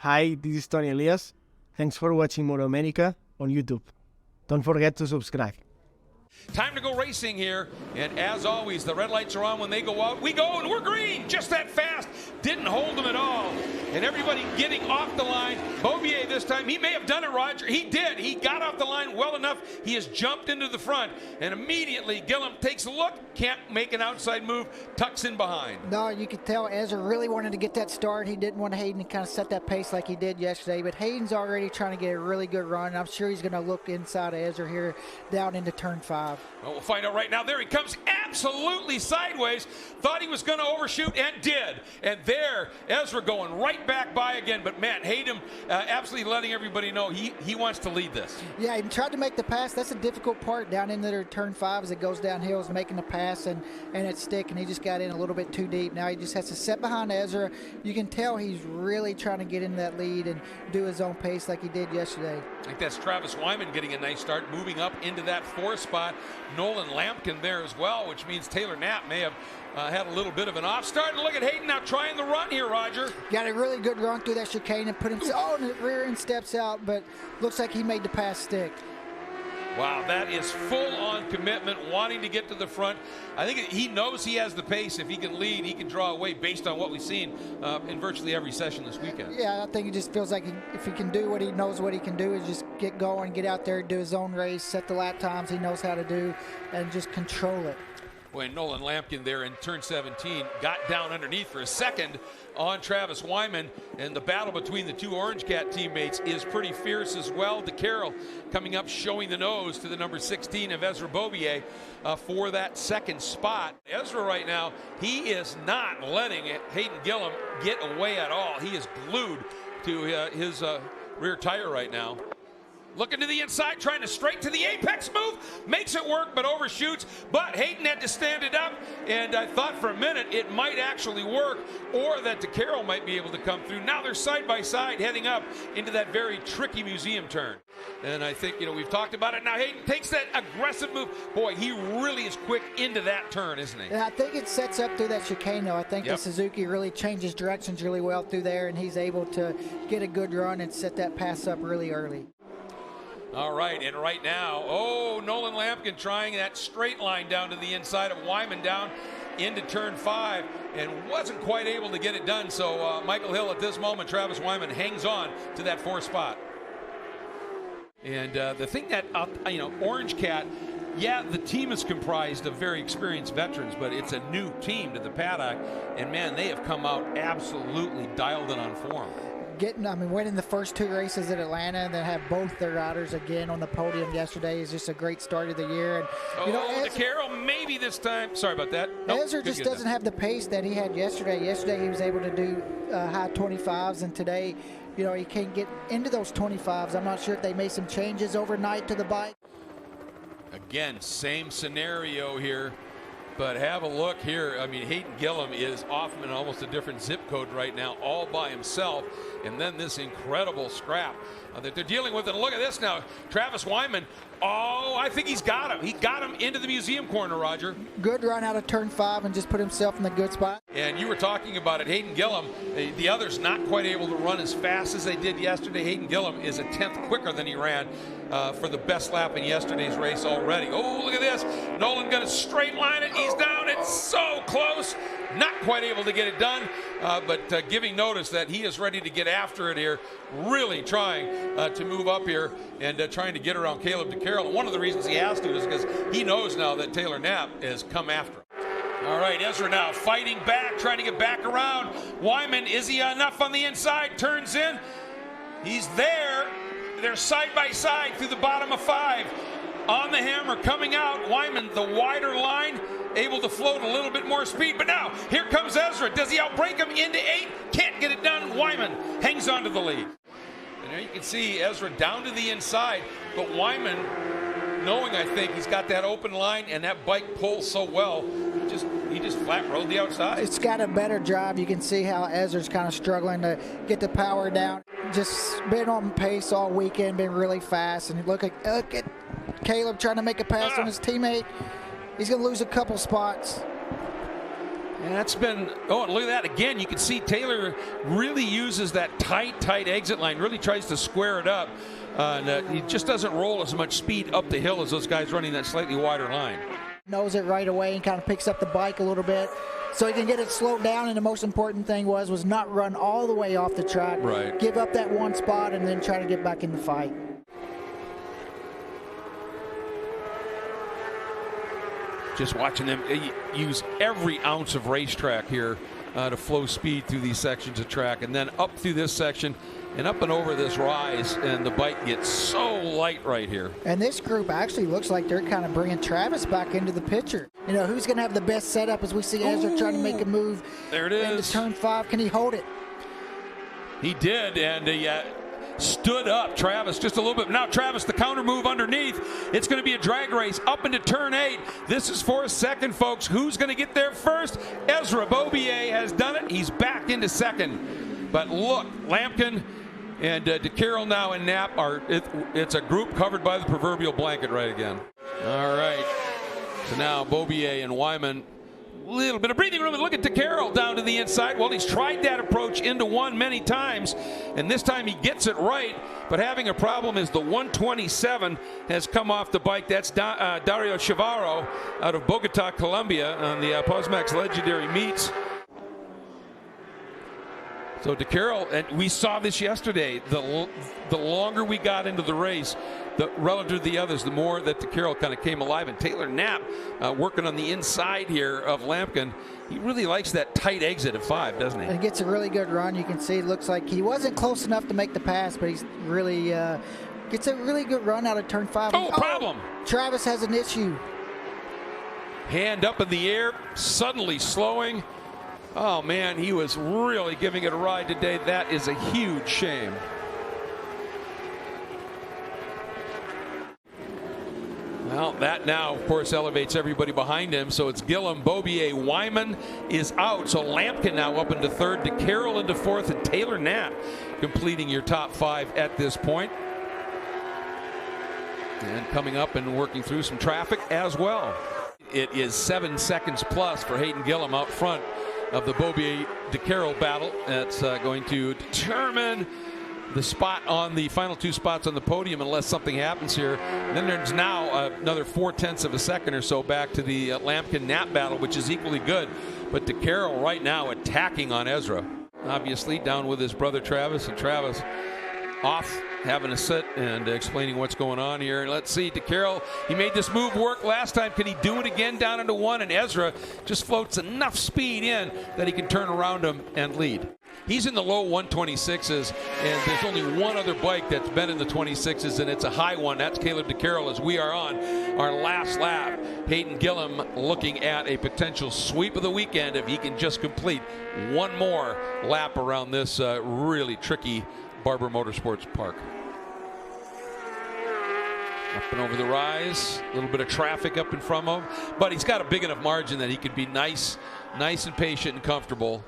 Hi, this is Tony Elias. Thanks for watching MotoAmerica on YouTube. Don't forget to subscribe. Time to go racing here, and as always, the red lights are on. When they go out, we go, and we're green, just that fast. Didn't hold them at all, and everybody getting off the line. Beaubier this time, he may have done it, Roger. He did. He got off the line well enough. He has jumped into the front, and immediately Gillum takes a look, can't make an outside move, tucks in behind. No, you could tell Ezra really wanted to get that start. He didn't want Hayden to kind of set that pace like he did yesterday, but Hayden's already trying to get a really good run. I'm sure he's going to look inside of Ezra here down into turn 5. Well, we'll find out right now. There he comes, absolutely sideways. Thought he was going to overshoot, and did. And there, Ezra going right back by again. But man, Hayden absolutely letting everybody know he wants to lead this. Yeah, he tried to make the pass. That's a difficult part down into their turn 5 as it goes downhill, is making the pass and it's sticking. He just got in a little bit too deep. Now he just has to set behind Ezra. You can tell he's really trying to get into that lead and do his own pace like he did yesterday. I think that's Travis Wyman getting a nice start, moving up into that 4th spot. Nolan Lampkin there as well, which means Taylor Knapp may have had a little bit of an off start. And look at Hayden now trying the run here, Roger. Got a really good run through that chicane and put himself, the rear end steps out, but looks like he made the pass stick. Wow, that is full-on commitment, wanting to get to the front. I think he knows he has the pace. If he can lead, he can draw away based on what we've seen in virtually every session this weekend. Yeah, I think he just feels like if he can do what he knows what he can do, is just get going, get out there, do his own race, set the lap times he knows how to do, and just control it. When Nolan Lampkin there in turn 17 got down underneath for a second on Travis Wyman, and the battle between the two Orange Cat teammates is pretty fierce as well. DeCarroll coming up, showing the nose to the number 16 of Ezra Beaubier for that 2nd spot. Ezra right now, he is not letting Hayden Gillum get away at all. He is glued to his rear tire right now. Looking to the inside, trying to straight to the apex move. Makes it work, but overshoots. But Hayden had to stand it up, and I thought for a minute it might actually work, or that DeCarroll might be able to come through. Now they're side by side, heading up into that very tricky museum turn. And I think, we've talked about it. Now Hayden takes that aggressive move. Boy, he really is quick into that turn, isn't he? And I think it sets up through that chicane, though. I think the Suzuki really changes directions really well through there, and he's able to get a good run and set that pass up really early. All right, and right now, Nolan Lampkin trying that straight line down to the inside of Wyman down into turn 5, and wasn't quite able to get it done. So Michael Hill at this moment, Travis Wyman hangs on to that 4th spot. And the thing that, Orange Cat, yeah, the team is comprised of very experienced veterans, but it's a new team to the paddock, and man, they have come out absolutely dialed in on form. Winning the first 2 races at Atlanta and then have both their riders again on the podium yesterday is just a great start of the year. And DeCarroll maybe this time. Sorry about that. Nope, Ezra just doesn't have the pace that he had yesterday. Yesterday he was able to do high 25s, and today, he can't get into those 25s. I'm not sure if they made some changes overnight to the bike. Again, same scenario here. But have a look here. Hayden Gillum is off in almost a different zip code right now, all by himself. And then this incredible scrap that they're dealing with. And look at this now. Travis Wyman. I think he's got him. He got him into the museum corner, Roger. Good run out of turn 5 and just put himself in the good spot. And you were talking about it. Hayden Gillum, the others not quite able to run as fast as they did yesterday. Hayden Gillum is a 10th quicker than he ran for the best lap in yesterday's race already. Look at this. Nolan going to straight line it. He's down. It's so close. Not quite able to get it done, but giving notice that he is ready to get after it here. Really trying to move up here and trying to get around Caleb DeCarroll. One of the reasons he has to is because he knows now that Taylor Knapp has come after him. All right, Ezra now fighting back, trying to get back around. Wyman, is he enough on the inside? Turns in. He's there. They're side by side through the bottom of 5. On the hammer, coming out. Wyman, the wider line, able to float a little bit more speed. But now, here comes Ezra. Does he outbreak him into 8? Can't get it done. Wyman hangs on to the lead. And there you can see Ezra down to the inside. But Wyman, knowing, I think, he's got that open line and that bike pulls so well, he just flat rode the outside. It's got a better drive. You can see how Ezra's kind of struggling to get the power down. Just been on pace all weekend, been really fast. And look at Caleb trying to make a pass on his teammate. He's going to lose a couple spots. And that's been, oh, look at that again. You can see Taylor really uses that tight exit line, really tries to square it up. He just doesn't roll as much speed up the hill as those guys running that slightly wider line. Knows it right away and kind of picks up the bike a little bit so he can get it slowed down. And the most important thing was not run all the way off the track. Right. Give up that one spot and then try to get back in the fight. Just watching them use every ounce of racetrack here to flow speed through these sections of track, and then up through this section and up and over this rise, and the bike gets so light right here. And this group actually looks like they're kind of bringing Travis back into the picture. You know, who's going to have the best setup as we see Ezra trying to make a move. There it is. Into turn 5. Can he hold it? He did, and he stood up Travis just a little bit. Now Travis, the counter move underneath. It's going to be a drag race up into turn 8. This is for a second, folks. Who's going to get there first? Ezra Beaubier has done it. He's back into second. But look, Lampkin and DeCarroll now in Knapp it's a group covered by the proverbial blanket right again. All right. So now Beaubier and Wyman, a little bit of breathing room, and look at DeCarroll down to the inside. Well, he's tried that approach into one many times, and this time he gets it right, but having a problem is the 127 has come off the bike. That's Dario Chavarro out of Bogota, Colombia on the Posmax Legendary Meets. So DeCarroll, and we saw this yesterday, the longer we got into the race, relative to the others, the more that DeCarroll kind of came alive. And Taylor Knapp working on the inside here of Lampkin. He really likes that tight exit of 5, doesn't he? And gets a really good run. You can see it looks like he wasn't close enough to make the pass, but he's really gets a really good run out of turn 5. Oh, problem. Travis has an issue. Hand up in the air, suddenly slowing. Oh, man, he was really giving it a ride today. That is a huge shame. Well, that now, of course, elevates everybody behind him. So it's Gillum, Beaubier, Wyman is out. So Lampkin now up into 3rd, DeCarroll into 4th, and Taylor Knapp completing your top 5 at this point. And coming up and working through some traffic as well. It is 7 seconds plus for Hayden Gillum out front of the Beaubier-DeCarroll battle. That's going to determine the spot on the final 2 spots on the podium unless something happens here. And then there's now another 0.4 of a second or so back to the Lampkin-Knapp battle, which is equally good. But DeCarroll right now attacking on Ezra. Obviously down with his brother Travis, and Travis off having a sit and explaining what's going on here. And let's see, DeCarroll, he made this move work last time. Can he do it again down into 1? And Ezra just floats enough speed in that he can turn around him and lead. He's in the low 126s, and there's only one other bike that's been in the 26s, and it's a high one. That's Caleb DeCarroll as we are on our last lap. Hayden Gillum looking at a potential sweep of the weekend if he can just complete one more lap around this really tricky Barber Motorsports Park. Up and over the rise, a little bit of traffic up in front of him, but he's got a big enough margin that he could be nice and patient and comfortable.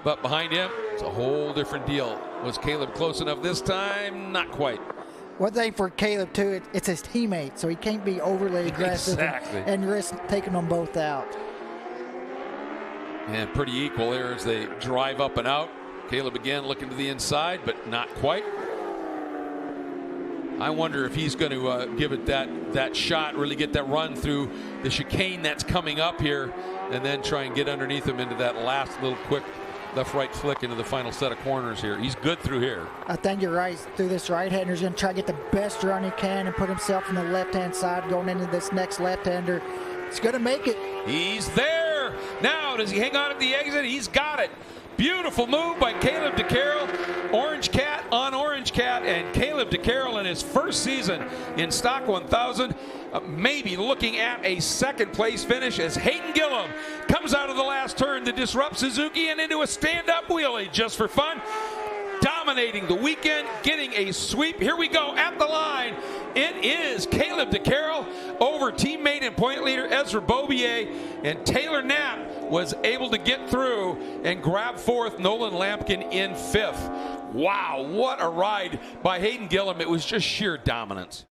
But behind him, it's a whole different deal. Was Caleb close enough this time? Not quite. One thing for Caleb, too, it's his teammate, so he can't be overly aggressive and risk taking them both out. And pretty equal there as they drive up and out. Caleb again looking to the inside, but not quite. I wonder if he's going to give it that shot, really get that run through the chicane that's coming up here, and then try and get underneath him into that last little quick left-right flick into the final set of corners here. He's good through here. I think you're right. Through this right-hander, he's going to try to get the best run he can and put himself on the left-hand side going into this next left-hander. He's going to make it. He's there. Now, does he hang on at the exit? He's got it. Beautiful move by Caleb DeCarroll. Orange Cat on Orange Cat, and Caleb DeCarroll in his first season in Stock 1000 maybe looking at a second place finish as Hayden Gillum comes out of the last turn to disrupt Suzuki and into a stand-up wheelie just for fun. Dominating the weekend, getting a sweep. Here we go at the line. It is Caleb DeCarroll over teammate and point leader Ezra Beaubier, and Taylor Knapp was able to get through and grab 4th, Nolan Lampkin in 5th. Wow, what a ride by Hayden Gillum. It was just sheer dominance.